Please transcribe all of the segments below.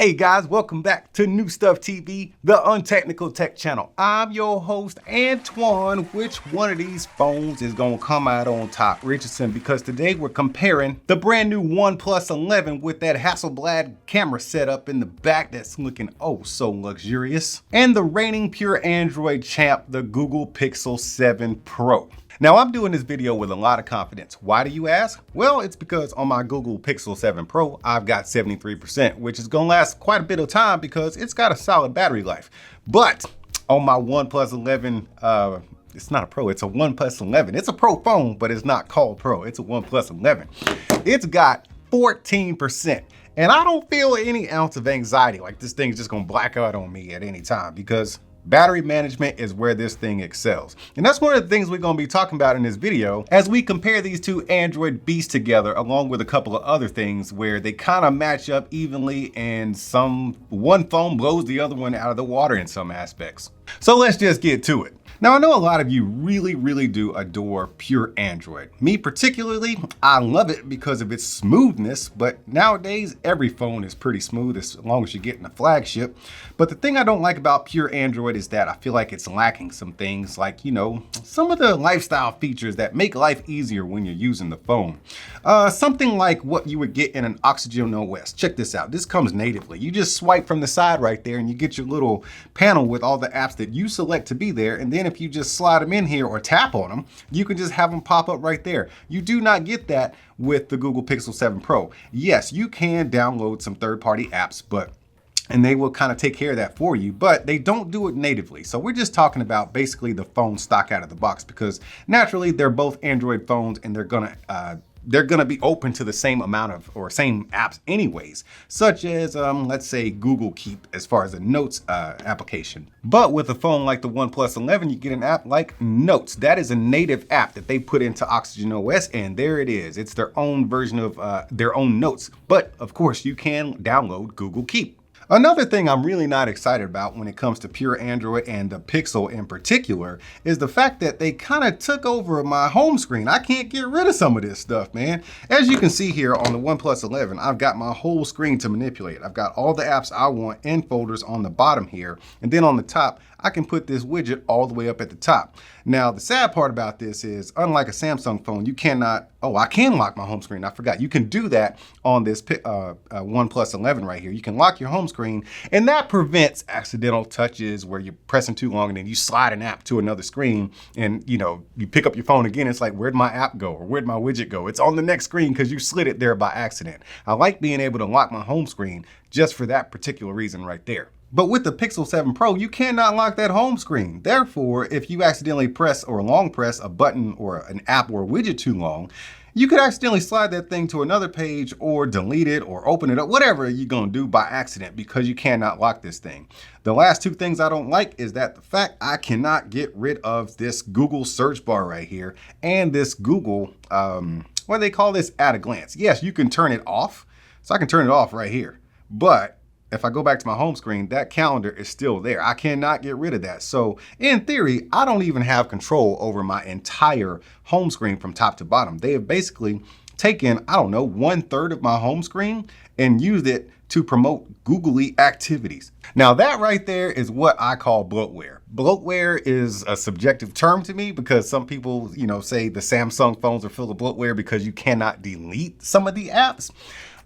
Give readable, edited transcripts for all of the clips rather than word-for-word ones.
Hey guys, welcome back to New Stuff TV, the untechnical tech channel. I'm your host, Antoine. Which one of these phones is gonna come out on top, Richardson? Because today we're comparing the brand new OnePlus 11 with that Hasselblad camera setup in the back that's looking oh so luxurious, and the reigning pure Android champ, the Google Pixel 7 Pro. Now, I'm doing this video with a lot of confidence. Why do you ask? Well, it's because on my Google Pixel 7 Pro, I've got 73%, which is gonna last quite a bit of time because it's got a solid battery life. But on my OnePlus 11, it's not a Pro, it's a OnePlus 11. It's a Pro phone, but it's not called Pro. It's a OnePlus 11. It's got 14%. And I don't feel any ounce of anxiety like this thing's just gonna black out on me at any time because battery management is where this thing excels. And that's one of the things we're going to be talking about in this video as we compare these two Android beasts together, along with a couple of other things where they kind of match up evenly and one phone blows the other one out of the water in some aspects. So let's just get to it. Now, I know a lot of you really do adore pure Android. Me particularly, I love it because of its smoothness, but nowadays every phone is pretty smooth as long as you're getting a flagship. But the thing I don't like about pure Android is that I feel like it's lacking some things like, you know, some of the lifestyle features that make life easier when you're using the phone. Something like what you would get in an Oxygen OS. Check this out. This comes natively. You just swipe from the side right there and you get your little panel with all the apps that you select to be there. And then if you just slide them in here or tap on them, you can just have them pop up right there. You do not get that with the Google Pixel 7 Pro. Yes, you can download some third-party apps, and they will kind of take care of that for you, but they don't do it natively. So we're just talking about basically the phone stock out of the box because naturally they're both Android phones and they're gonna be open to the same amount of or same apps anyways, such as let's say Google Keep as far as a notes application. But with a phone like the OnePlus 11, you get an app like Notes. That is a native app that they put into Oxygen OS, and there it is. It's their own version of their own notes. But of course, you can download Google Keep. Another thing I'm really not excited about when it comes to pure Android and the Pixel in particular is the fact that they kind of took over my home screen. I can't get rid of some of this stuff, man. As you can see here on the OnePlus 11, I've got my whole screen to manipulate. I've got all the apps I want in folders on the bottom here. And then on the top, I can put this widget all the way up at the top. Now, the sad part about this is, unlike a Samsung phone, you cannot, I can lock my home screen. I forgot. You can do that on this OnePlus 11 right here. You can lock your home screen, and that prevents accidental touches where you're pressing too long and then you slide an app to another screen and, you know, you pick up your phone again. It's like, where'd my app go? Or where'd my widget go? It's on the next screen because you slid it there by accident. I like being able to lock my home screen just for that particular reason right there. But with the Pixel 7 Pro, you cannot lock that home screen. Therefore, if you accidentally press or long press a button or an app or a widget too long, you could accidentally slide that thing to another page or delete it or open it up, whatever you're gonna do by accident because you cannot lock this thing. The last two things I don't like is that the fact I cannot get rid of this Google search bar right here and this Google, what do they call this? At a glance. Yes, you can turn it off. So I can turn it off right here, but if I go back to my home screen, that calendar is still there. I cannot get rid of that. So in theory, I don't even have control over my entire home screen from top to bottom. They have basically taken, I don't know, 1/3 of my home screen and used it to promote googly activities. Now that right there is what I call bloatware. Bloatware is a subjective term to me because some people, you know, say the Samsung phones are full of bloatware because you cannot delete some of the apps.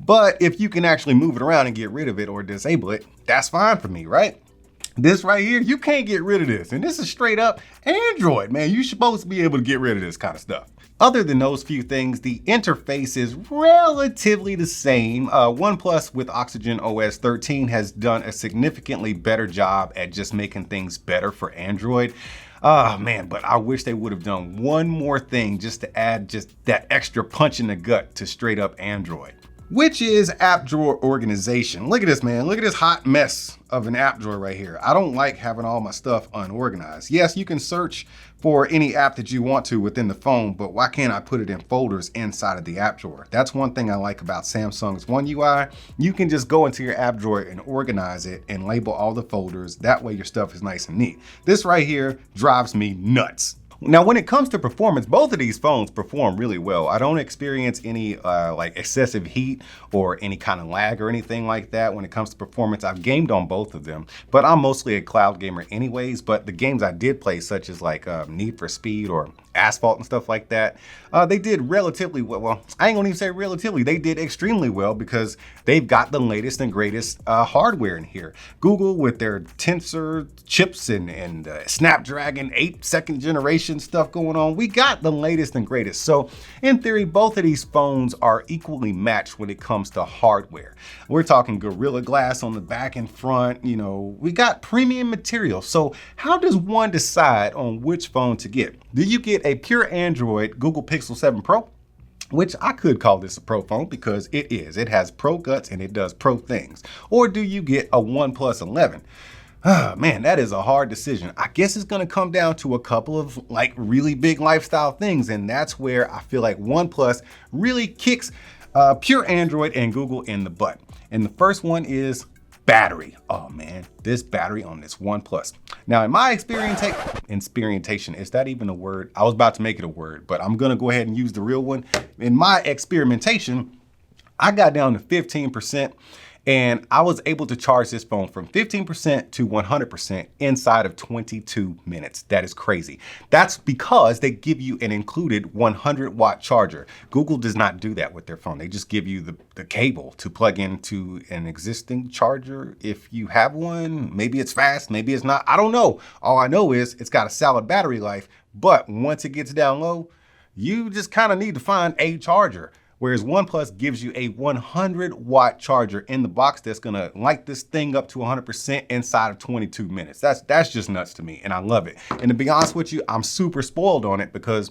But if you can actually move it around and get rid of it or disable it, that's fine for me, right? This right here, you can't get rid of this. And this is straight up Android, man. You're supposed to be able to get rid of this kind of stuff. Other than those few things, the interface is relatively the same. OnePlus with Oxygen OS 13 has done a significantly better job at just making things better for Android. Oh man, but I wish they would have done one more thing just to add just that extra punch in the gut to straight up Android, which is app drawer organization. Look at this, man. Look at this hot mess of an app drawer right here. I don't like having all my stuff unorganized. Yes, you can search for any app that you want to within the phone, but why can't I put it in folders inside of the app drawer? That's one thing I like about Samsung's One UI. You can just go into your app drawer and organize it and label all the folders. That way your stuff is nice and neat. This right here drives me nuts. Now, when it comes to performance, both of these phones perform really well. I don't experience any like excessive heat or any kind of lag or anything like that when it comes to performance. I've gamed on both of them, but I'm mostly a cloud gamer anyways. But the games I did play, such as like Need for Speed or Asphalt and stuff like that, they did relatively well. Well, I ain't gonna even say relatively, they did extremely well because they've got the latest and greatest hardware in here. Google with their Tensor chips and Snapdragon 8th generation stuff going on. We got the latest and greatest. So in theory, both of these phones are equally matched when it comes to hardware. We're talking Gorilla Glass on the back and front, you know, we got premium material. So how does one decide on which phone to get? Do you get a pure Android Google Pixel 7 Pro? Which I could call this a pro phone because it is. It has pro guts and it does pro things. Or do you get a OnePlus 11? Man, that is a hard decision. I guess it's gonna come down to a couple of like really big lifestyle things, and that's where I feel like OnePlus really kicks pure Android and Google in the butt. And the first one is battery. Oh man, this battery on this OnePlus. Now in my experimentation, is that even a word? I was about to make it a word, but I'm gonna go ahead and use the real one. In my experimentation, I got down to 15%. And I was able to charge this phone from 15% to 100% inside of 22 minutes. That is crazy. That's because they give you an included 100-watt charger. Google does not do that with their phone. They just give you the cable to plug into an existing charger. If you have one, maybe it's fast, maybe it's not. I don't know. All I know is it's got a solid battery life, but once it gets down low, you just kind of need to find a charger. Whereas OnePlus gives you a 100-watt charger in the box that's gonna light this thing up to 100% inside of 22 minutes. That's just nuts to me, and I love it. And to be honest with you, I'm super spoiled on it because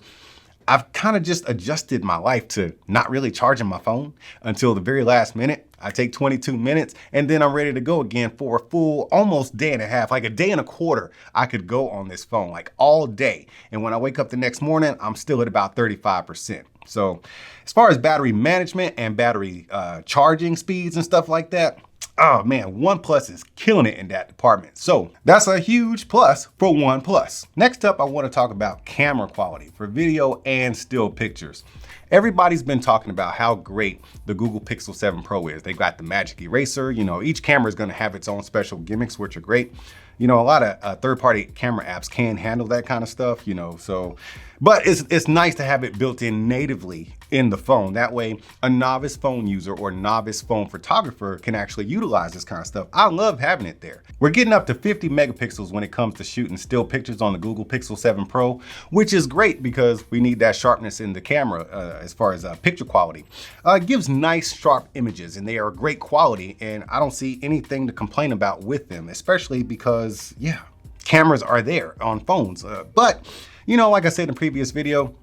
I've kind of just adjusted my life to not really charging my phone until the very last minute. I take 22 minutes and then I'm ready to go again for a full almost day and a half, like a day and a quarter. I could go on this phone like all day. And when I wake up the next morning, I'm still at about 35%. So as far as battery management and battery charging speeds and stuff like that, oh man, OnePlus is killing it in that department. So that's a huge plus for OnePlus. Next up, I want to talk about camera quality for video and still pictures. Everybody's been talking about how great the Google Pixel 7 Pro is. They got the magic eraser, you know, each camera is going to have its own special gimmicks, which are great. You know, a lot of third-party camera apps can handle that kind of stuff, you know, so, but it's nice to have it built in natively in the phone. That way, a novice phone user or novice phone photographer can actually utilize this kind of stuff. I love having it there. We're getting up to 50 megapixels when it comes to shooting still pictures on the Google Pixel 7 Pro, which is great because we need that sharpness in the camera as far as picture quality. It gives nice, sharp images, and they are great quality, and I don't see anything to complain about with them, especially because, yeah, cameras are there on phones. But, you know, like I said in the previous video,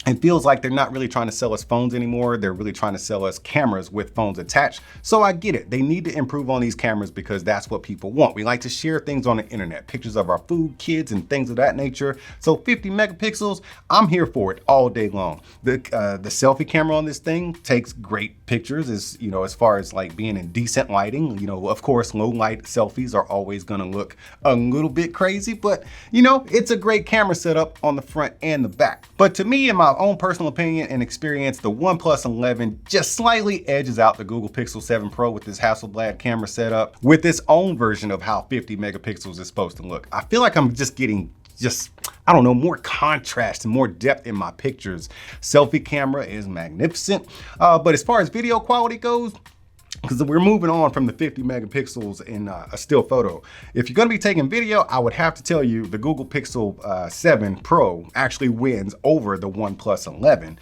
it feels like they're not really trying to sell us phones anymore. They're really trying to sell us cameras with phones attached. So I get it. They need to improve on these cameras because that's what people want. We like to share things on the internet, pictures of our food, kids, and things of that nature. So 50 megapixels, I'm here for it all day long. The selfie camera on this thing takes great pictures, as far as like being in decent lighting. You know, of course, low light selfies are always gonna look a little bit crazy, but you know, it's a great camera setup on the front and the back. But to me, in my own personal opinion and experience, the OnePlus 11 just slightly edges out the Google Pixel 7 Pro with this Hasselblad camera setup with its own version of how 50 megapixels is supposed to look. I feel like I'm just getting I don't know, more contrast and more depth in my pictures. Selfie camera is magnificent, but as far as video quality goes, because we're moving on from the 50 megapixels in a still photo. If you're gonna be taking video, I would have to tell you the Google Pixel 7 Pro actually wins over the OnePlus 11.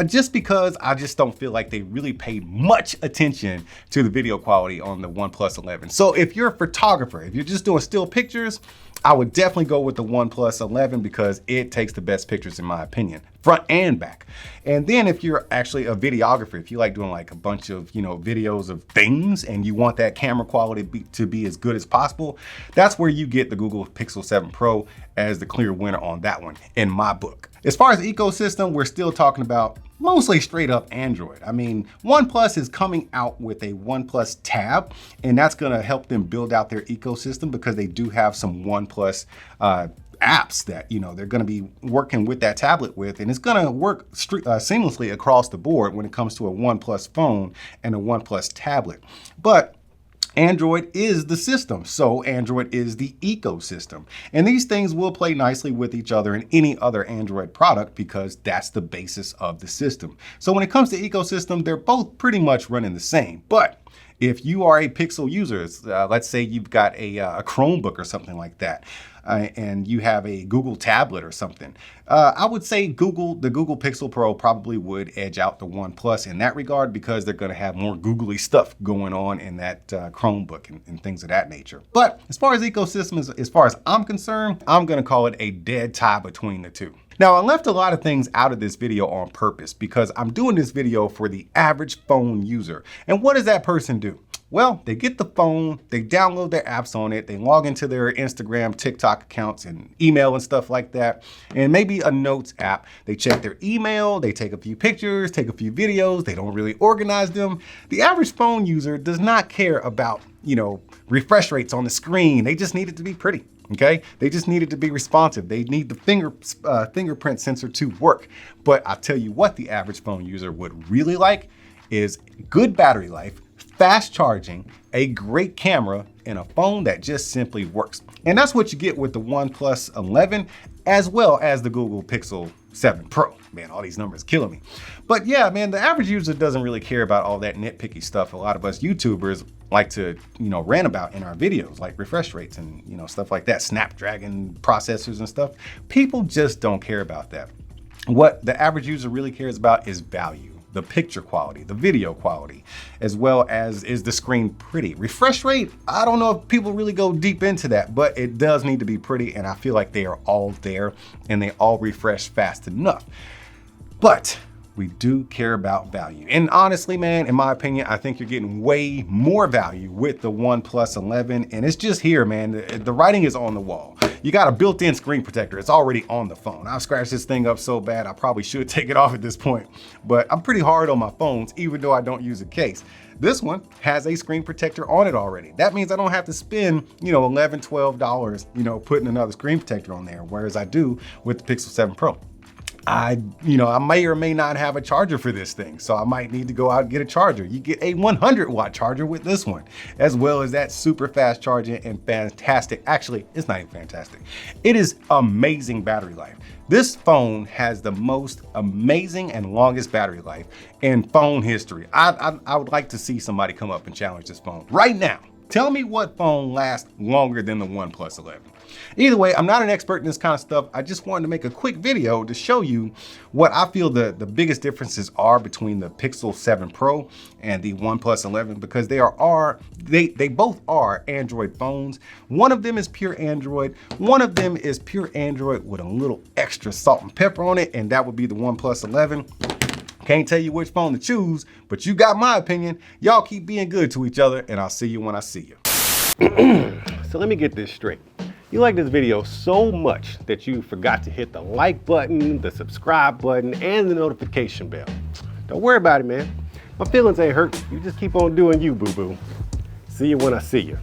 Just because I just don't feel like they really paid much attention to the video quality on the OnePlus 11. So if you're a photographer, if you're just doing still pictures, I would definitely go with the OnePlus 11 because it takes the best pictures in my opinion, front and back. And then if you're actually a videographer, if you like doing like a bunch of, you know, videos of things and you want that camera quality to be as good as possible, that's where you get the Google Pixel 7 Pro as the clear winner on that one in my book. As far as ecosystem, we're still talking about mostly straight up Android. I mean, OnePlus is coming out with a OnePlus Tab, and that's gonna help them build out their ecosystem because they do have some OnePlus apps that, you know, they're going to be working with that tablet with, and it's going to work seamlessly across the board when it comes to a OnePlus phone and a OnePlus tablet. But Android is the system, so Android is the ecosystem. And these things will play nicely with each other in any other Android product because that's the basis of the system. So when it comes to ecosystem, they're both pretty much running the same. But if you are a Pixel user, let's say you've got a Chromebook or something like that, and you have a Google tablet or something, I would say the Google Pixel Pro probably would edge out the OnePlus in that regard because they're going to have more googly stuff going on in that Chromebook and things of that nature. But as far as ecosystem, as far as I'm concerned, I'm going to call it a dead tie between the two. Now, I left a lot of things out of this video on purpose because I'm doing this video for the average phone user. And what does that person do? Well, they get the phone, they download their apps on it, they log into their Instagram, TikTok accounts and email and stuff like that, and maybe a notes app. They check their email, they take a few pictures, take a few videos, they don't really organize them. The average phone user does not care about, you know, refresh rates on the screen. They just need it to be pretty. Okay, they just need it to be responsive. They need the fingerprint sensor to work. But I'll tell you what the average phone user would really like is good battery life, fast charging, a great camera, and a phone that just simply works. And that's what you get with the OnePlus 11 as well as the Google Pixel 7 Pro. Man, all these numbers killing me. But yeah, man, the average user doesn't really care about all that nitpicky stuff a lot of us YouTubers like to, you know, rant about in our videos, like refresh rates and, you know, stuff like that, Snapdragon processors and stuff. People just don't care about that. What the average user really cares about is value, the picture quality, the video quality, as well as is the screen pretty. Refresh rate, I don't know if people really go deep into that, but it does need to be pretty, and I feel like they are all there and they all refresh fast enough. But we do care about value. And honestly, man, in my opinion, I think you're getting way more value with the OnePlus 11. And it's just here, man. The writing is on the wall. You got a built-in screen protector. It's already on the phone. I've scratched this thing up so bad, I probably should take it off at this point. But I'm pretty hard on my phones, even though I don't use a case. This one has a screen protector on it already. That means I don't have to spend, you know, $11, $12, you know, putting another screen protector on there, whereas I do with the Pixel 7 Pro. I may or may not have a charger for this thing, so I might need to go out and get a charger. You get a 100-watt charger with this one, as well as that super fast charging and fantastic, actually, it's not even fantastic. It is amazing battery life. This phone has the most amazing and longest battery life in phone history. I would like to see somebody come up and challenge this phone right now. Tell me what phone lasts longer than the OnePlus 11. Either way, I'm not an expert in this kind of stuff. I just wanted to make a quick video to show you what I feel the biggest differences are between the Pixel 7 Pro and the OnePlus 11, because they both are Android phones. One of them is pure Android. One of them is pure Android with a little extra salt and pepper on it, and that would be the OnePlus 11. Can't tell you which phone to choose, but you got my opinion. Y'all keep being good to each other, and I'll see you when I see you. So let me get this straight. You like this video so much that you forgot to hit the like button, the subscribe button, and the notification bell. Don't worry about it, man. My feelings ain't hurt. You just keep on doing you, boo-boo. See you when I see you.